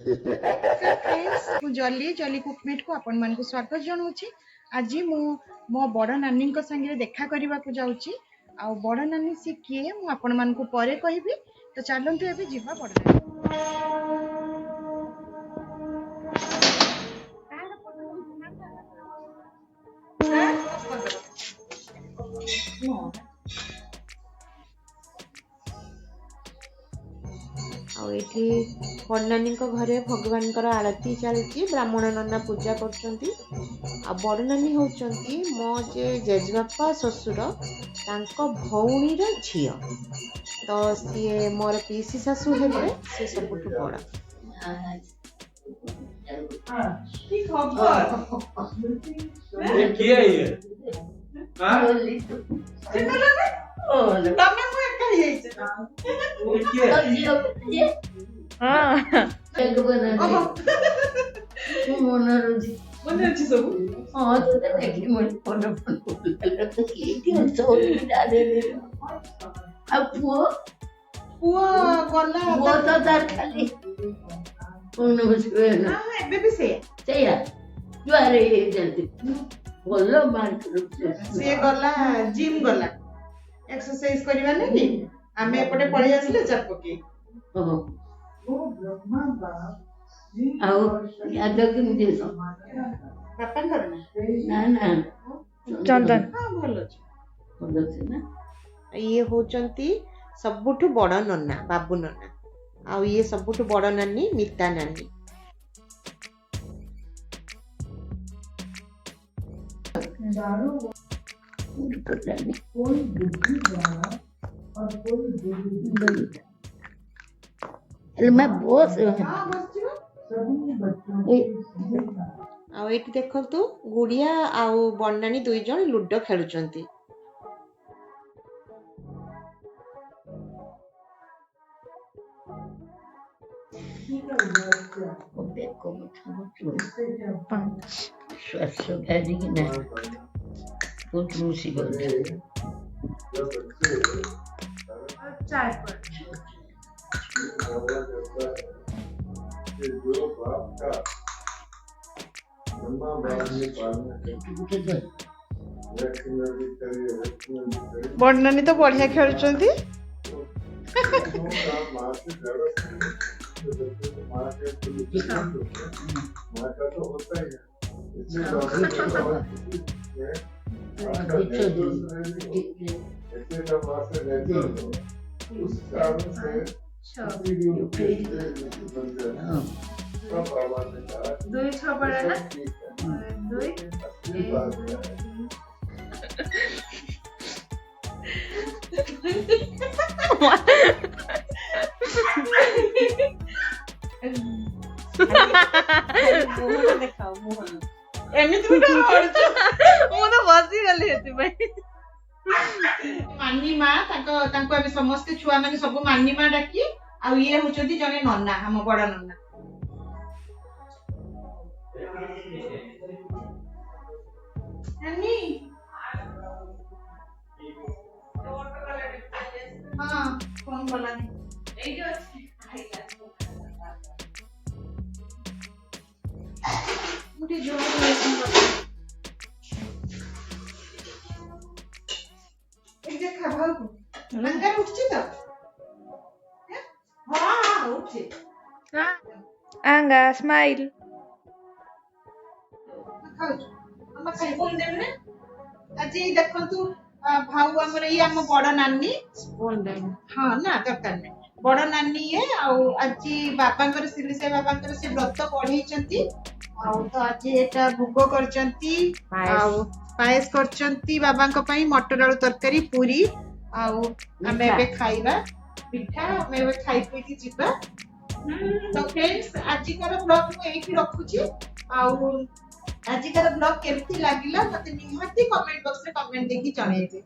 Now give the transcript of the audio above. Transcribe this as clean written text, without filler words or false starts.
Friends जल्दी जल्दी कुकमेट को आपण मान को स्वागत जनाऊँगी। आज मु मो बड़ नानी संगे देखा करने को जाऊँगी। आ बड़ नानी सी किए मु आपण मान को परे कहबी। तो चलतु ए जीवा बड़ नानी बड़नानी घरे भगवान आरती चलती ब्राह्मण नना पूजा कर बड़ नानी होती मो जेजेबापा ससुर भौणीर झी तो सी मोर पीसी शाशु हेबे सी सबुठ बड़ जिम गला एक्सरसाइज करबा लागि आमे एपटे पळी आसले चाप पके आओ याद के मुझे पापा करना ना चंदन हां भलो छै ना ये होचंती सबुठु बड़ नन्ना बाबू नन्ना आ ये सबुठु बड़ नानी मीता नानी कोई बुद्धि और कोई मैं बॉस आउ देखु गुड़िया आउ बड़नानी दुई जन लूडो खेलुचंती बड़नानी तो बढ़िया खेलुचंती दुई छ बड़ा ना दुई देखाओ एमिति मु तो बसी गली हेती भाई मानी माँ तांको अबे समस्त छुआ माने सब मानी माँ डाकी आ ये होचंती जने नन्ना हम बड़ा नन्ना नानी हां फोन वाला नहीं एई जो मुझे जो एक देखा भाऊ अंदर उठची तो हां उठची आंगा स्माइल हम खाली बोल देबे ना आज देखंतु भाऊ हमर ई हम बड़ नानी हां ना दरकार नहीं बड़ नानी ये आउ आज बाबांकर सिलिसे बाबांकर से व्रत पढ़ेचंती आउ तो आज एटा भोग करचंती आउ पायस करचंती बाबांक पई मटर आलू तरकारी पूरी आउ हमें बे खाइबा पिठा हमें बे खाइ पई जिबा तो फ्रेंड्स आज कर ब्लॉग को एठी रखुची आउ आज कर ब्लॉग केमती लागिला मते निहाती कमेंट बॉक्स रे कमेंट देखि जणाइबे।